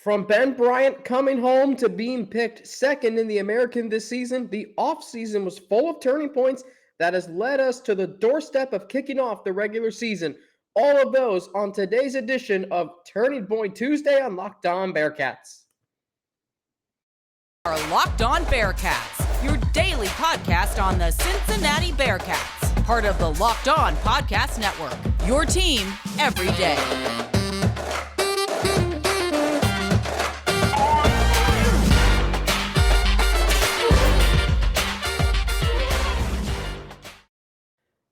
From Ben Bryant coming home to being picked second in the American this season, the offseason was full of turning points that has led us to the doorstep of kicking off the regular season. All of those on today's edition of Turning Point Tuesday on Locked On Bearcats. Our Locked On Bearcats, your daily podcast on the Cincinnati Bearcats, part of the Locked On Podcast Network, your team every day.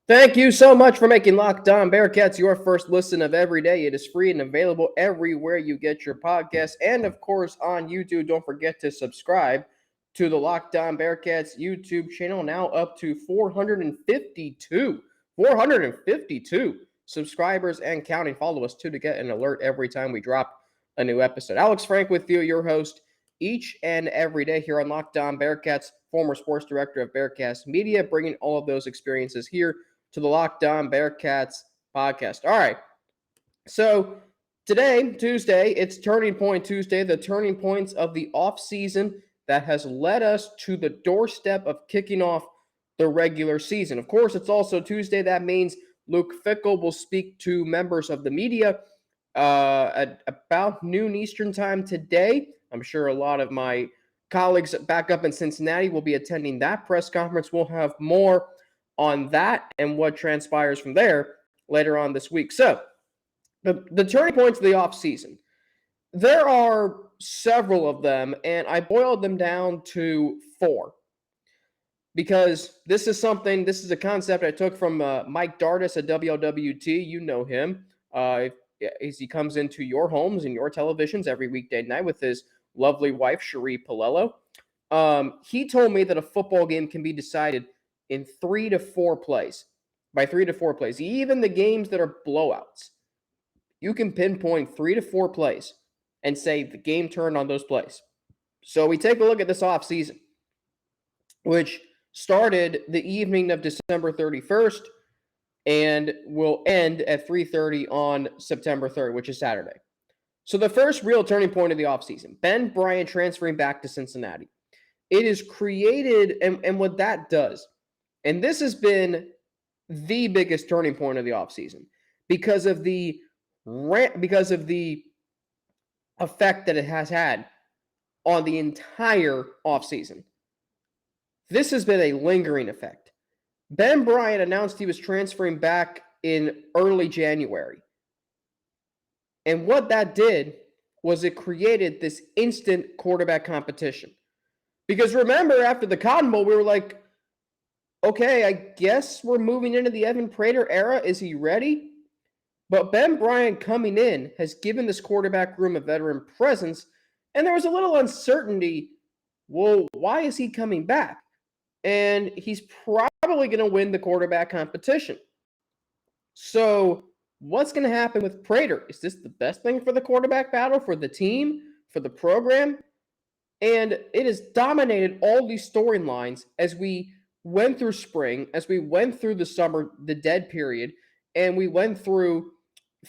Thank you so much for making Locked On Bearcats your first listen of every day. It is free and available everywhere you get your podcasts, and of course on YouTube. Don't forget to subscribe to the Locked On Bearcats YouTube channel, now up to 452 subscribers and counting. Follow us too to get an alert every time we drop a new episode. Alex Frank with you, your host each and every day here on Locked On Bearcats, former sports director of Bearcats Media, bringing all of those experiences here to the Locked On Bearcats podcast. All right, so today, Tuesday, it's Turning Point Tuesday, the turning points of the offseason that has led us to the doorstep of kicking off the regular season. Of course, it's also Tuesday. That means Luke Fickell will speak to members of the media at about noon Eastern time today. I'm sure a lot of my colleagues back up in Cincinnati will be attending that press conference. We'll have more on that and what transpires from there later on this week. So, the turning points of the offseason. There are several of them, and I boiled them down to 4. Because this is a concept I took from Mike Dardis at WLWT. You know him. As he comes into your homes and your televisions every weekday night with his lovely wife, Cherie Palello. He told me that a football game can be decided in 3 to 4 plays. By 3 to 4 plays. Even the games that are blowouts. You can pinpoint 3 to 4 plays and say the game turned on those plays. So we take a look at this offseason, which started the evening of December 31st and will end at 3:30 on September 3rd, which is Saturday. So the first real turning point of the offseason, Ben Bryant transferring back to Cincinnati. It is created, and what that does, and this has been the biggest turning point of the offseason because of the effect that it has had on the entire offseason. This has been a lingering effect. Ben Bryant announced he was transferring back in early January. And what that did was it created this instant quarterback competition. Because remember, after the Cotton Bowl, we were like, okay, I guess we're moving into the Evan Prater era. Is he ready? But Ben Bryant coming in has given this quarterback room a veteran presence, and there was a little uncertainty. Well, why is he coming back? And he's probably going to win the quarterback competition. So what's going to happen with Prater? Is this the best thing for the quarterback battle, for the team, for the program? And it has dominated all these storylines as we went through spring, as we went through the summer, the dead period, and we went through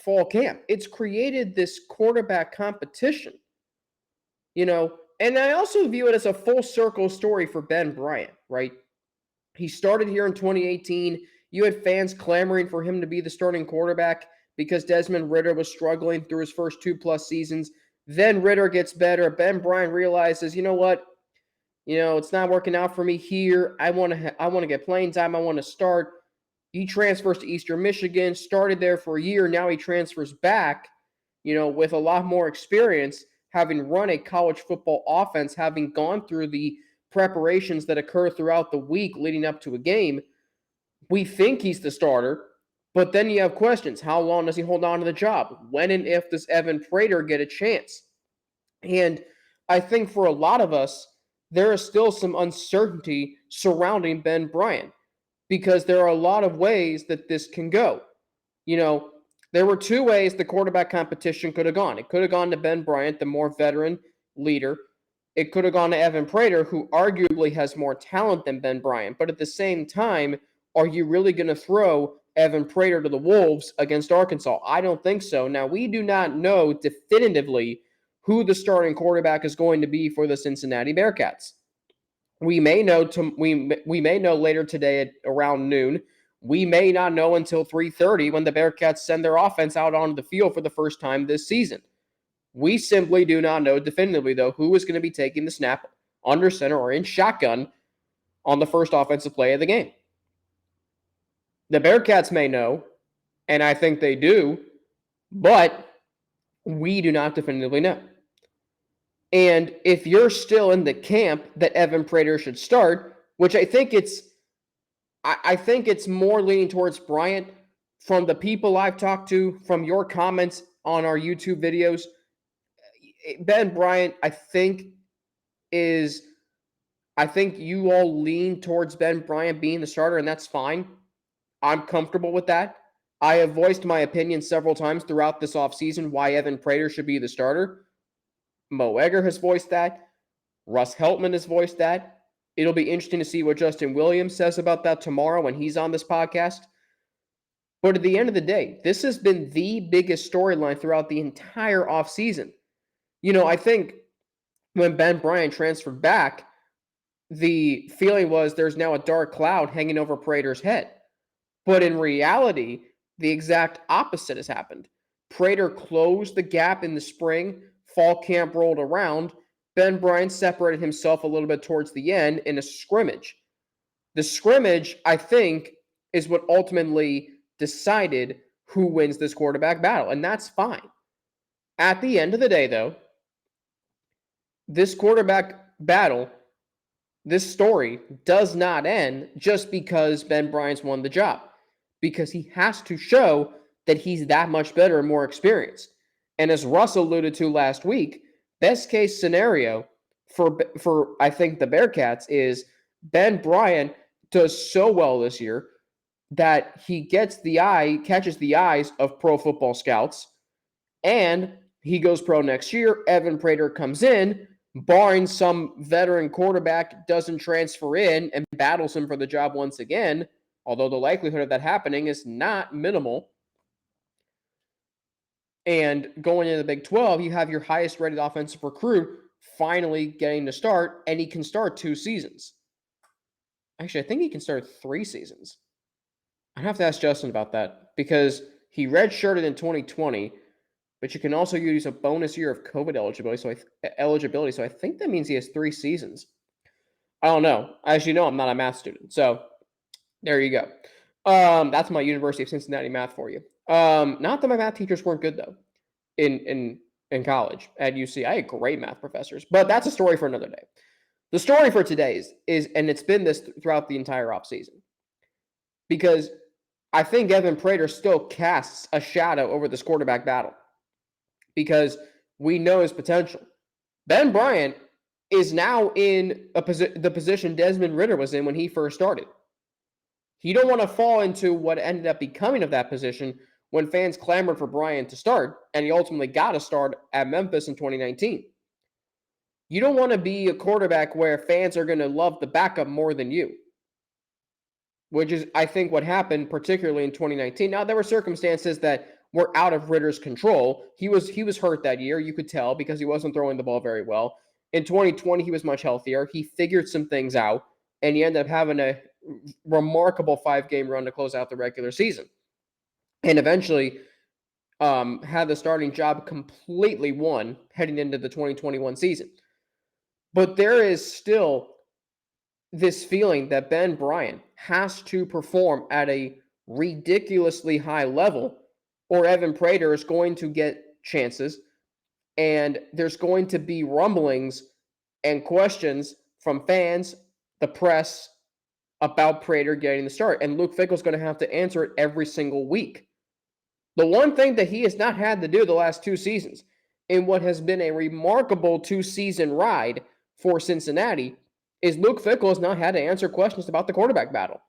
fall camp. It's created this quarterback competition, and I also view it as a full circle story for Ben Bryant, right? He started here in 2018. You had fans clamoring for him to be the starting quarterback because Desmond Ridder was struggling through his first 2+ seasons. Then Ridder gets better. Ben Bryant realizes, you know what? It's not working out for me here. I want to get playing time. I want to start. He transfers to Eastern Michigan, started there for a year. Now he transfers back, with a lot more experience, having run a college football offense, having gone through the preparations that occur throughout the week leading up to a game. We think he's the starter, but then you have questions. How long does he hold on to the job? When and if does Evan Prater get a chance? And I think for a lot of us, there is still some uncertainty surrounding Ben Bryant because there are a lot of ways that this can go. There were 2 ways the quarterback competition could have gone. It could have gone to Ben Bryant, the more veteran leader. It could have gone to Evan Prater, who arguably has more talent than Ben Bryant. But at the same time, are you really going to throw Evan Prater to the Wolves against Arkansas? I don't think so. Now, we do not know definitively who the starting quarterback is going to be for the Cincinnati Bearcats. We may know we may know later today at around noon. We may not know until 3:30 when the Bearcats send their offense out onto the field for the first time this season. We simply do not know definitively, though, who is going to be taking the snap under center or in shotgun on the first offensive play of the game. The Bearcats may know, and I think they do, but we do not definitively know. And if you're still in the camp that Evan Prater should start, which I think it's more leaning towards Bryant from the people I've talked to, from your comments on our YouTube videos. Ben Bryant, I think you all lean towards Ben Bryant being the starter, and that's fine. I'm comfortable with that. I have voiced my opinion several times throughout this offseason why Evan Prater should be the starter. Mo Egger has voiced that. Russ Heltman has voiced that. It'll be interesting to see what Justin Williams says about that tomorrow when he's on this podcast. But at the end of the day, this has been the biggest storyline throughout the entire offseason. I think when Ben Bryant transferred back, the feeling was there's now a dark cloud hanging over Prater's head. But in reality, the exact opposite has happened. Prater closed the gap in the spring. Fall camp rolled around. Ben Bryant separated himself a little bit towards the end in a scrimmage. The scrimmage, I think, is what ultimately decided who wins this quarterback battle, and that's fine. At the end of the day, though, this quarterback battle, this story does not end just because Ben Bryant's won the job, because he has to show that he's that much better and more experienced. And as Russ alluded to last week, best case scenario for I think the Bearcats is Ben Bryant does so well this year that he catches the eyes of pro football scouts, and he goes pro next year. Evan Prater comes in, barring some veteran quarterback doesn't transfer in and battles him for the job once again, although the likelihood of that happening is not minimal. And going into the Big 12, you have your highest rated offensive recruit finally getting to start, and he can start 2 seasons. Actually, I think he can start 3 seasons. I'd have to ask Justin about that because he redshirted in 2020, but you can also use a bonus year of COVID eligibility. So I think that means he has 3 seasons. I don't know. As you know, I'm not a math student. So there you go. That's my University of Cincinnati math for you. Not that my math teachers weren't good, though, in college at UC. I had great math professors, but that's a story for another day. The story for today is and it's been this throughout the entire offseason, because I think Evan Prater still casts a shadow over this quarterback battle because we know his potential. Ben Bryant is now in the position Desmond Ridder was in when he first started. You don't want to fall into what ended up becoming of that position when fans clamored for Bryant to start, and he ultimately got a start at Memphis in 2019. You don't want to be a quarterback where fans are going to love the backup more than you, which is, I think, what happened, particularly in 2019. Now, there were circumstances that were out of Ritter's control. He was hurt that year, you could tell, because he wasn't throwing the ball very well. In 2020, he was much healthier. He figured some things out, and he ended up having a remarkable 5-game run to close out the regular season, and eventually had the starting job completely won heading into the 2021 season. But there is still this feeling that Ben Bryant has to perform at a ridiculously high level, or Evan Prater is going to get chances, and there's going to be rumblings and questions from fans, the press, about Prater getting the start. And Luke Fickell is going to have to answer it every single week. The one thing that he has not had to do the last 2 seasons, in what has been a remarkable 2-season ride for Cincinnati, is Luke Fickell has not had to answer questions about the quarterback battle.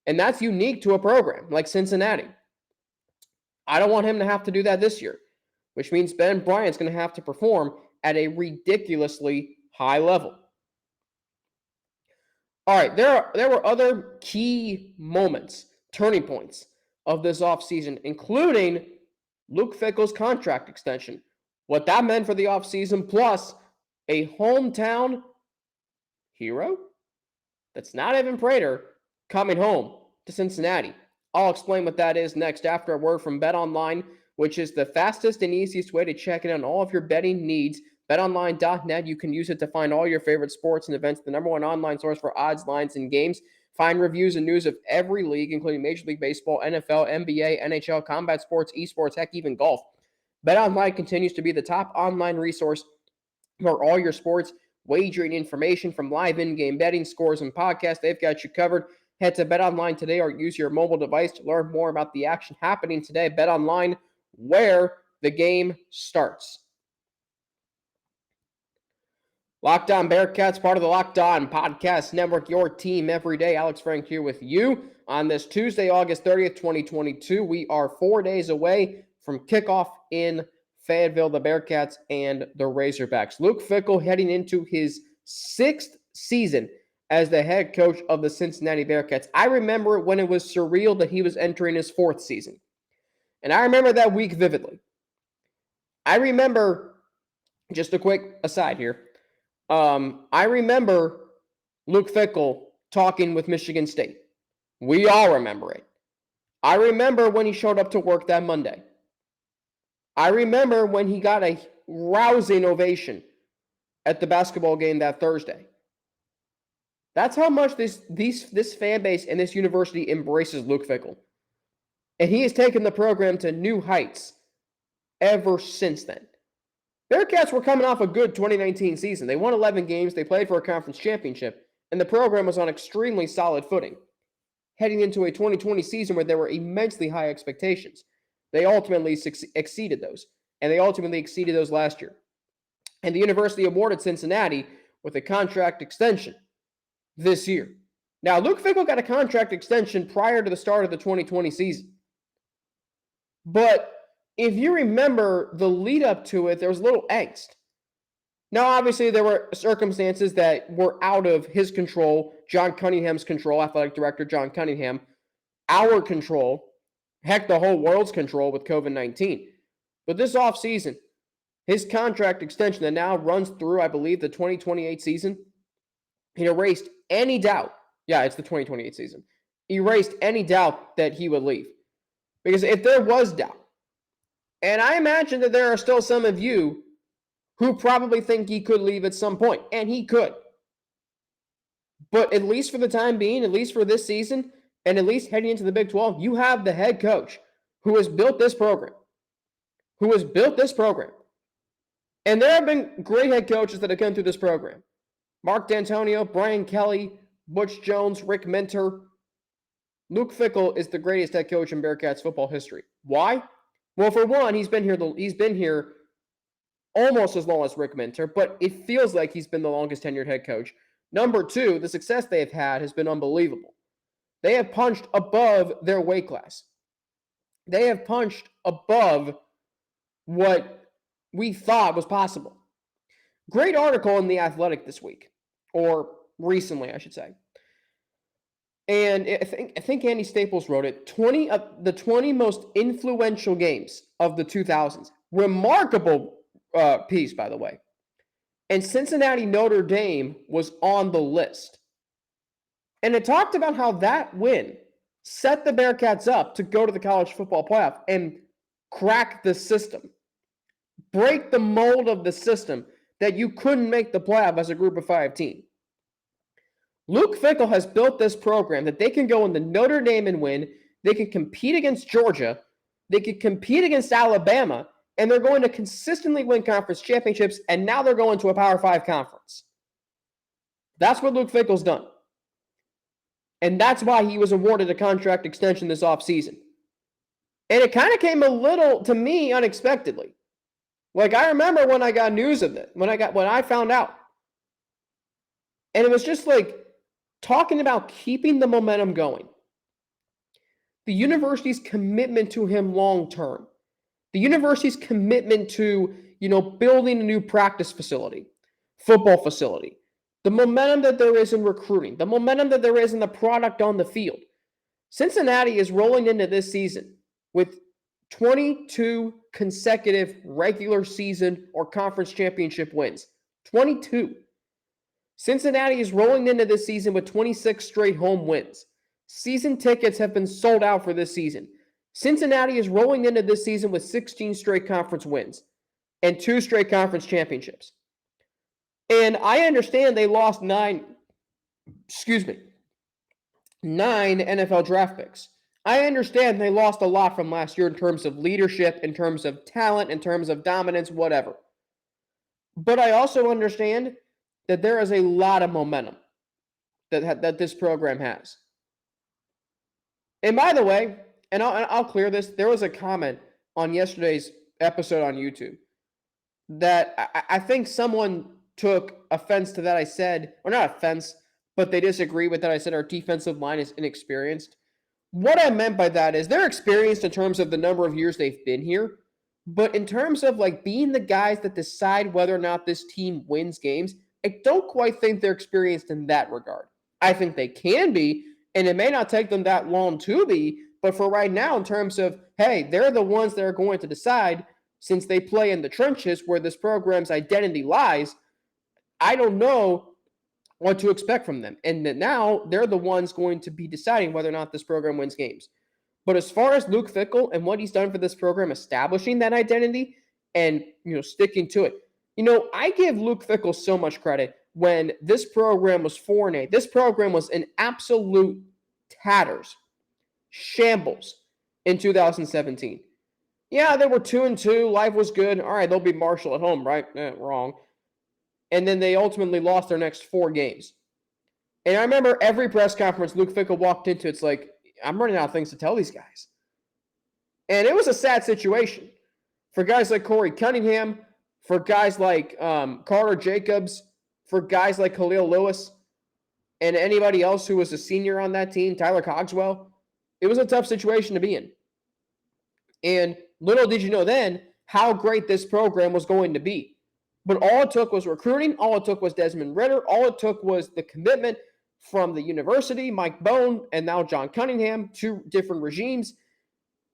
And that's unique to a program like Cincinnati. I don't want him to have to do that this year, which means Ben Bryant's going to have to perform at a ridiculously high level. All right, there were other key moments, turning points of this offseason, including Luke Fickell's contract extension. what that meant for the offseason, plus a hometown hero that's not Evan Prater coming home to Cincinnati. I'll explain what that is next after a word from BetOnline, which is the fastest and easiest way to check in on all of your betting needs. BetOnline.net, you can use it to find all your favorite sports and events, the number one online source for odds, lines, and games. Find reviews and news of every league, including Major League Baseball, NFL, NBA, NHL, combat sports, esports, heck, even golf. BetOnline continues to be the top online resource for all your sports wagering information, from live in-game betting, scores, and podcasts. They've got you covered. Head to BetOnline today or use your mobile device to learn more about the action happening today. BetOnline, where the game starts. Locked On Bearcats, part of the Locked On Podcast Network, your team every day. Alex Frank here with you on this Tuesday, August 30th, 2022. We are 4 days away from kickoff in Fayetteville, the Bearcats and the Razorbacks. Luke Fickell heading into his 6th season as the head coach of the Cincinnati Bearcats. I remember when it was surreal that he was entering his 4th season. And I remember that week vividly. I remember, just a quick aside here, I remember Luke Fickell talking with Michigan State. We all remember it. I remember when he showed up to work that Monday. I remember when he got a rousing ovation at the basketball game that Thursday. That's how much this fan base and this university embraces Luke Fickell. And he has taken the program to new heights ever since then. Bearcats were coming off a good 2019 season. They won 11 games, they played for a conference championship, and the program was on extremely solid footing. Heading into a 2020 season where there were immensely high expectations. They ultimately exceeded those, and they ultimately exceeded those last year. And the university awarded Cincinnati with a contract extension this year. Now, Luke Fickell got a contract extension prior to the start of the 2020 season. But if you remember the lead up to it, there was a little angst. Now, obviously, there were circumstances that were out of his control, John Cunningham's control, athletic director John Cunningham, our control, heck, the whole world's control with COVID-19. But this offseason, his contract extension that now runs through, I believe, the 2028 season, he erased any doubt. Yeah, it's the 2028 season. Erased any doubt that he would leave. Because if there was doubt, and I imagine that there are still some of you who probably think he could leave at some point, and he could. But at least for the time being, at least for this season, and at least heading into the Big 12, you have the head coach who has built this program. And there have been great head coaches that have come through this program. Mark D'Antonio, Brian Kelly, Butch Jones, Rick Minter. Luke Fickell is the greatest head coach in Bearcats football history. Why? Well, for one, he's been here almost as long as Rick Minter, but it feels like he's been the longest tenured head coach. Number two, the success they've had has been unbelievable. They have punched above their weight class. They have punched above what we thought was possible. Great article in The Athletic this week, or recently, I should say. And I think Andy Staples wrote it. 20 of the 20 most influential games of the 2000s. Remarkable piece, by the way. And Cincinnati Notre Dame was on the list. And it talked about how that win set the Bearcats up to go to the college football playoff and crack the system. Break the mold of the system that you couldn't make the playoff as a group of 5 team. Luke Fickell has built this program that they can go into Notre Dame and win. They can compete against Georgia. They can compete against Alabama. And they're going to consistently win conference championships. And now they're going to a Power 5 conference. That's what Luke Fickell's done. And that's why he was awarded a contract extension this offseason. And it kind of came a little, to me, unexpectedly. Like, I remember when I got news of it, when I found out. And it was just like talking about keeping the momentum going. The university's commitment to him long term. The university's commitment to, building a new practice facility, football facility. The momentum that there is in recruiting. The momentum that there is in the product on the field. Cincinnati is rolling into this season with 22 consecutive regular season or conference championship wins. 22. Cincinnati is rolling into this season with 26 straight home wins. Season tickets have been sold out for this season. Cincinnati is rolling into this season with 16 straight conference wins and 2 straight conference championships. And I understand they lost 9 NFL draft picks. I understand they lost a lot from last year in terms of leadership, in terms of talent, in terms of dominance, whatever. But I also understand that there is a lot of momentum that this program has. And by the way, and I'll clear this, there was a comment on yesterday's episode on YouTube that I think someone took offense to that I said, or not offense, but they disagree with that I said our defensive line is inexperienced. What I meant by that is they're experienced in terms of the number of years they've been here, but in terms of like being the guys that decide whether or not this team wins games, I don't quite think they're experienced in that regard. I think they can be, and it may not take them that long to be, but for right now, in terms of, hey, they're the ones that are going to decide, since they play in the trenches where this program's identity lies, I don't know what to expect from them. And now they're the ones going to be deciding whether or not this program wins games. But as far as Luke Fickell and what he's done for this program, establishing that identity and, sticking to it, I give Luke Fickell so much credit. When this program was 4-8, this program was in absolute tatters, shambles in 2017. Yeah, they were 2-2. Life was good. All right, they'll be Marshall at home, right? Wrong. And then they ultimately lost their next 4 games. And I remember every press conference Luke Fickell walked into, it's like, I'm running out of things to tell these guys. And it was a sad situation for guys like Corey Cunningham, for guys like Carter Jacobs, for guys like Khalil Lewis, and anybody else who was a senior on that team, Tyler Cogswell. It was a tough situation to be in. And little did you know then how great this program was going to be. But all it took was recruiting. All it took was Desmond Ridder. All it took was the commitment from the university, Mike Bone, and now John Cunningham, 2 different regimes.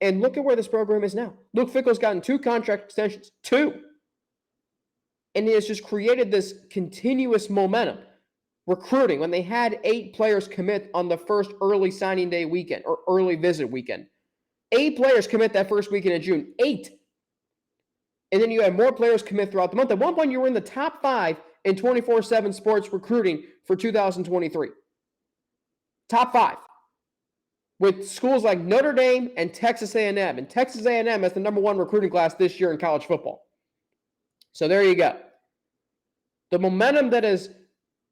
And look at where this program is now. Luke Fickell's gotten 2 contract extensions. 2. And it has just created this continuous momentum. Recruiting, when they had 8 players commit on the first early signing day weekend or early visit weekend. 8 players commit that first weekend in June. 8. And then you had more players commit throughout the month. At one point, you were in the top 5 in 24/7 sports recruiting for 2023. Top 5. With schools like Notre Dame and Texas A&M. And Texas A&M has the number 1 recruiting class this year in college football. So there you go. The momentum that has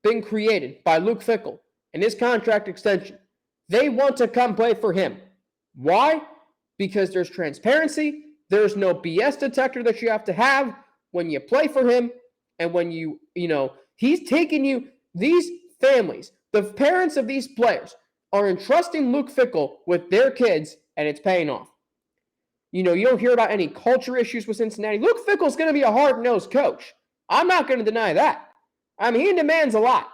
been created by Luke Fickell and his contract extension, they want to come play for him. Why? Because there's transparency. There's no BS detector that you have to have when you play for him. And when he's taking you, these families, the parents of these players are entrusting Luke Fickell with their kids, and it's paying off. You don't hear about any culture issues with Cincinnati. Luke Fickell's going to be a hard-nosed coach. I'm not going to deny that. I mean, he demands a lot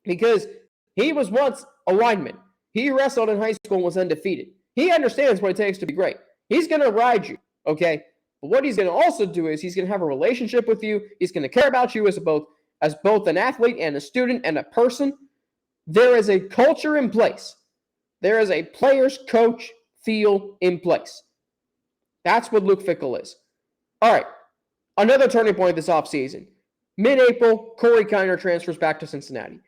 because he was once a lineman. He wrestled in high school and was undefeated. He understands what it takes to be great. He's going to ride you, okay? But what he's going to also do is he's going to have a relationship with you. He's going to care about you as both an athlete and a student and a person. There is a culture in place. There is a player's coach feel in place. That's what Luke Fickell is. All right, another turning point this offseason. Mid-April, Corey Kiner transfers back to Cincinnati.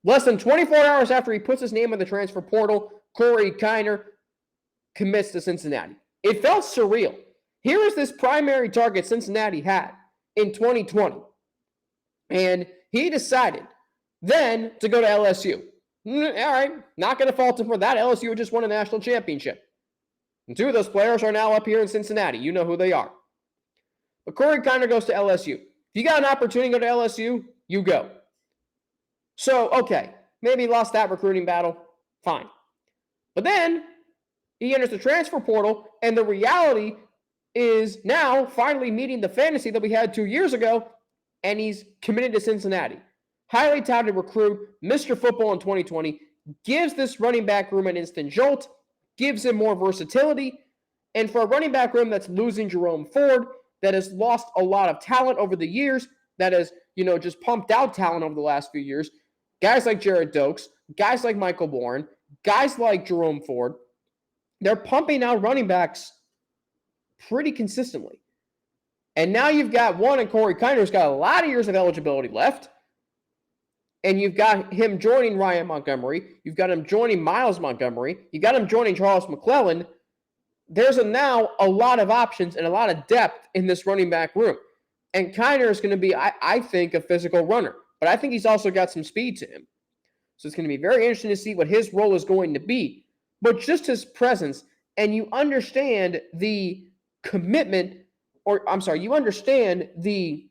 Less than 24 hours after he puts his name in the transfer portal, Corey Kiner commits to Cincinnati. It felt surreal. Here is this primary target Cincinnati had in 2020. And he decided then to go to LSU. All right, not going to fault him for that. LSU just won a national championship. And 2 of those players are now up here in Cincinnati. You know who they are. But Corey Kiner goes to LSU. If you got an opportunity to go to LSU, you go. So, okay, maybe he lost that recruiting battle. Fine. But then he enters the transfer portal, and the reality is now finally meeting the fantasy that we had 2 years ago, and he's committed to Cincinnati. Highly touted recruit, Mr. Football in 2020, gives this running back room an instant jolt, gives him more versatility, And for a running back room that's losing Jerome Ford, that has lost a lot of talent over the years, that has, just pumped out talent over the last few years, guys like Jared Dokes, guys like Michael Bourne, guys like Jerome Ford, they're pumping out running backs pretty consistently. And now you've got one in Corey Kiner who's got a lot of years of eligibility left. And you've got him joining Ryan Montgomery. You've got him joining Miles Montgomery. You've got him joining Charles McClellan. There's now a lot of options and a lot of depth in this running back room. And Kiner is going to be, I think, a physical runner. But I think he's also got some speed to him. So it's going to be very interesting to see what his role is going to be. But just his presence, and you understand the commitment, you understand the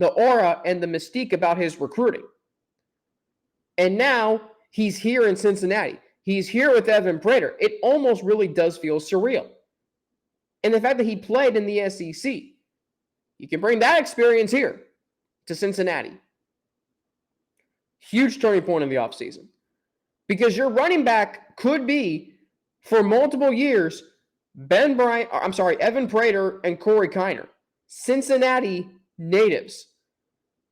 aura and the mystique about his recruiting. And now he's here in Cincinnati. He's here with Evan Prater. It almost really does feel surreal. And the fact that he played in the SEC, you can bring that experience here to Cincinnati. Huge turning point in the offseason. Because your running back could be, for multiple years, Evan Prater and Corey Kiner. Cincinnati natives.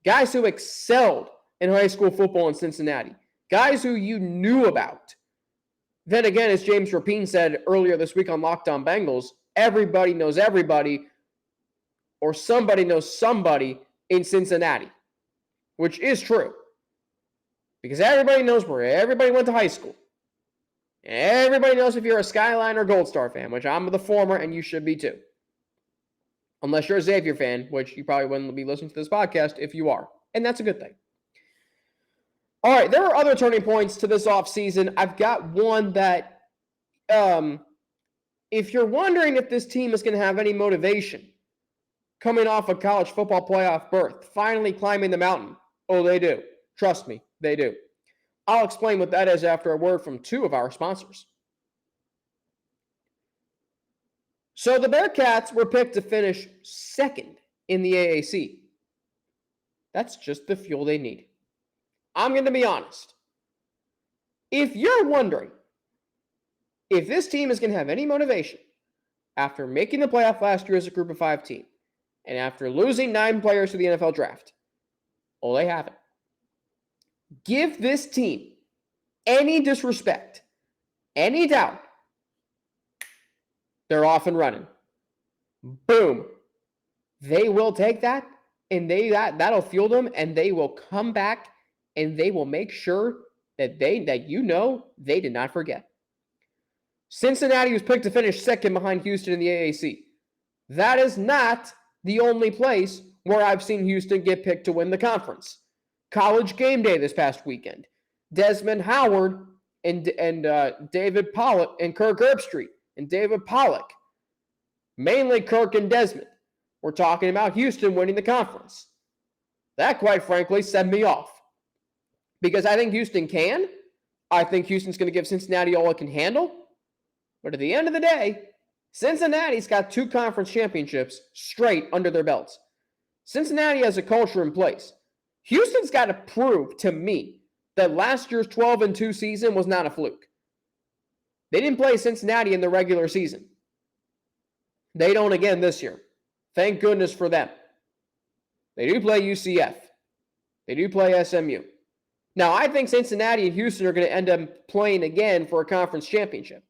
Guys who excelled in high school football in Cincinnati. Guys who you knew about. Then again, as James Rapine said earlier this week on Locked On Bengals, everybody knows everybody, or somebody knows somebody in Cincinnati, which is true. Because everybody knows where everybody went to high school. Everybody knows if you're a Skyline or Gold Star fan, which I'm the former, and you should be too. Unless you're a Xavier fan, which you probably wouldn't be listening to this podcast if you are. And that's a good thing. All right, there are other turning points to this offseason. I've got one that, if you're wondering if this team is going to have any motivation coming off a college football playoff berth, finally climbing the mountain, oh, they do. Trust me, they do. I'll explain what that is after a word from two of our sponsors. So the Bearcats were picked to finish second in the AAC. That's just the fuel they need. I'm going to be honest. If you're wondering if this team is going to have any motivation after making the playoff last year as a group of 5 team and after losing 9 players to the NFL draft, well, they haven't. Give this team any disrespect, any doubt, they're off and running. Boom. They will take that, and that'll fuel them, and they will come back, and they will make sure that they did not forget. Cincinnati was picked to finish second behind Houston in the AAC. That is not the only place where I've seen Houston get picked to win the conference. College game day this past weekend. Desmond Howard and David Pollock and Kirk Herbstreit and David Pollock. Mainly Kirk and Desmond. We're talking about Houston winning the conference. That, quite frankly, set me off. Because I think Houston can. I think Houston's going to give Cincinnati all it can handle. But at the end of the day, Cincinnati's got 2 conference championships straight under their belts. Cincinnati has a culture in place. Houston's got to prove to me that last year's 12-2 season was not a fluke. They didn't play Cincinnati in the regular season. They don't again this year. Thank goodness for them. They do play UCF. They do play SMU. Now, I think Cincinnati and Houston are going to end up playing again for a conference championship.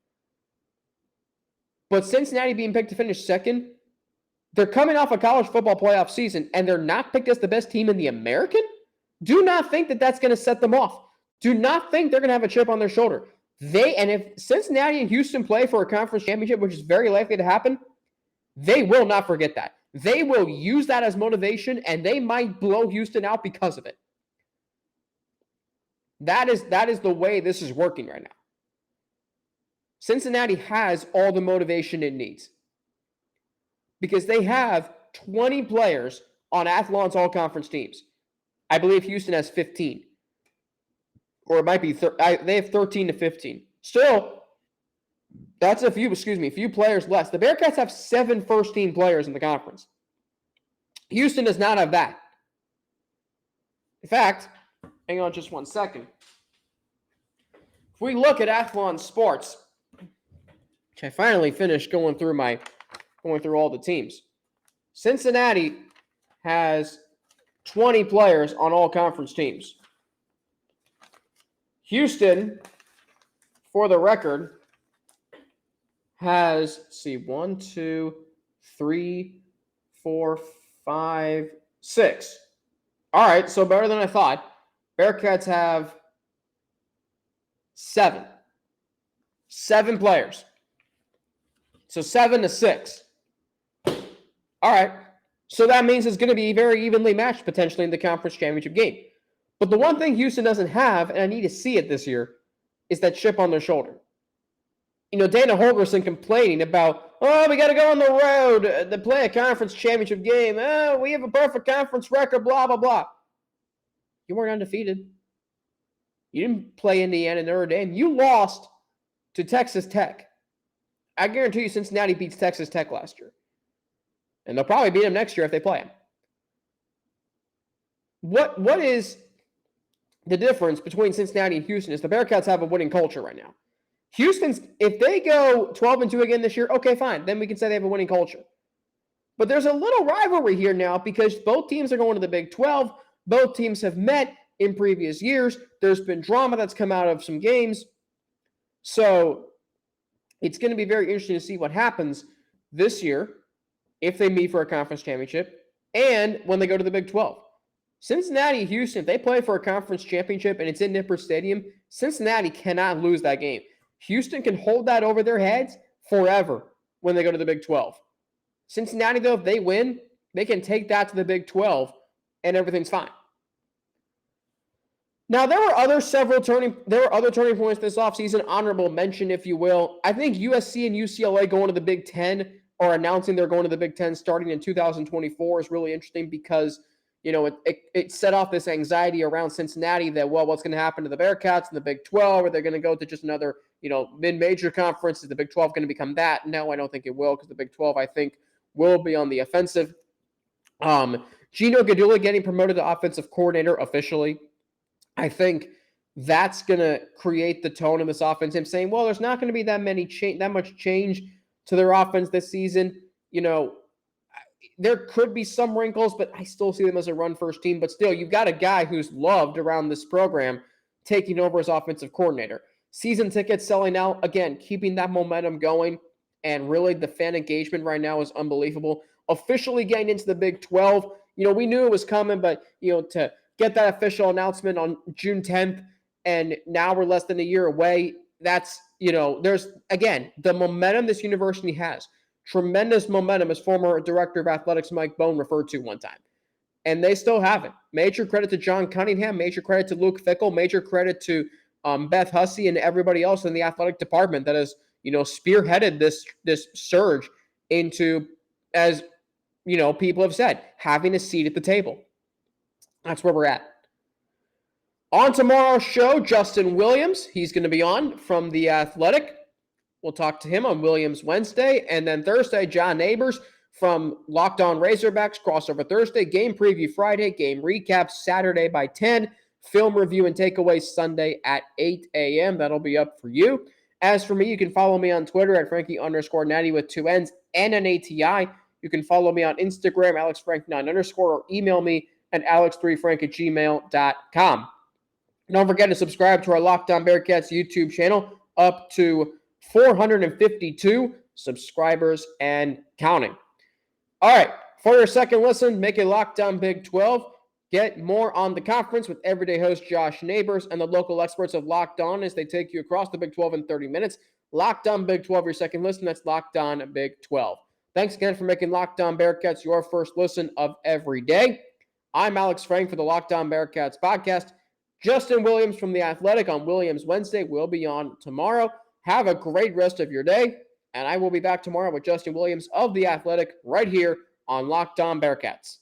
But Cincinnati being picked to finish second, they're coming off a college football playoff season, and they're not picked as the best team in the American? Do not think that that's going to set them off. Do not think they're going to have a chip on their shoulder. And if Cincinnati and Houston play for a conference championship, which is very likely to happen, they will not forget that. They will use that as motivation, and they might blow Houston out because of it. That is the way this is working right now. Cincinnati has all the motivation it needs because they have 20 players on Athlon's all-conference teams. I believe Houston has 15. Or it might be, they have 13 to 15. Still, that's a few players less. The Bearcats have 7 first-team players in the conference. Houston does not have that. In fact, hang on just one second. If we look at Athlon Sports, I finally finished going through all the teams. Cincinnati has 20 players on all conference teams. Houston, for the record, has, 1, 2, 3, 4, 5, 6. All right, so better than I thought. Bearcats have 7. 7 players. So 7 to 6. All right. So that means it's going to be very evenly matched potentially in the conference championship game. But the one thing Houston doesn't have, and I need to see it this year, is that chip on their shoulder. Dana Holgorsen complaining about, we got to go on the road to play a conference championship game. We have a perfect conference record, blah, blah, blah. You weren't undefeated. You didn't play Indiana Notre Dame. You lost to Texas Tech. I guarantee you Cincinnati beats Texas Tech last year. And they'll probably beat them next year if they play them. What is the difference between Cincinnati and Houston is the Bearcats have a winning culture right now. Houston's, if they go 12-2 again this year, okay, fine. Then we can say they have a winning culture. But there's a little rivalry here now because both teams are going to the Big 12. Both teams have met in previous years. There's been drama that's come out of some games. So it's going to be very interesting to see what happens this year if they meet for a conference championship and when they go to the Big 12. Cincinnati and Houston, if they play for a conference championship and it's in Nippert Stadium, Cincinnati cannot lose that game. Houston can hold that over their heads forever when they go to the Big 12. Cincinnati, though, if they win, they can take that to the Big 12 and everything's fine. Now, there were other turning points this offseason, honorable mention, if you will. I think USC and UCLA going to the Big 10 or announcing they're going to the Big 10 starting in 2024 is really interesting because, it set off this anxiety around Cincinnati that, what's going to happen to the Bearcats in the Big 12? Are they going to go to just another, mid-major conference? Is the Big 12 going to become that? No, I don't think it will because the Big 12, I think, will be on the offensive. Gino Guidugli getting promoted to offensive coordinator officially. I think that's going to create the tone of this offense. Him saying, there's not going to be that much change to their offense this season. There could be some wrinkles, but I still see them as a run-first team. But still, you've got a guy who's loved around this program taking over as offensive coordinator. Season tickets selling out, again, keeping that momentum going. And really, the fan engagement right now is unbelievable. Officially getting into the Big 12. We knew it was coming, but, to get that official announcement on June 10th, and now we're less than a year away. That's, there's, again, the momentum this university has. Tremendous momentum, as former director of athletics Mike Bone referred to one time. And they still have it. Major credit to John Cunningham, major credit to Luke Fickell, major credit to Beth Hussey and everybody else in the athletic department that has, spearheaded this surge into, as, people have said, having a seat at the table. That's where we're at. On tomorrow's show, Justin Williams. He's going to be on from The Athletic. We'll talk to him on Williams Wednesday. And then Thursday, John Neighbors from Locked On Razorbacks, crossover Thursday, game preview Friday, game recap Saturday by 10, film review and takeaways Sunday at 8 a.m. That'll be up for you. As for me, you can follow me on Twitter at Frankie_Natty with 2 N's and an ATI. You can follow me on Instagram, AlexFrank9_, or email me at alex3frank@gmail.com. Don't forget to subscribe to our Locked On Bearcats YouTube channel, up to 452 subscribers and counting. All right, for your second listen, make it Locked On Big 12. Get more on the conference with everyday host Josh Neighbors and the local experts of Locked On as they take you across the Big 12 in 30 minutes. Locked On Big 12, your second listen. That's Locked On Big 12. Thanks again for making Locked On Bearcats your first listen of every day. I'm Alex Frank for the Locked On Bearcats podcast. Justin Williams from The Athletic on Williams Wednesday will be on tomorrow. Have a great rest of your day, and I will be back tomorrow with Justin Williams of The Athletic right here on Locked On Bearcats.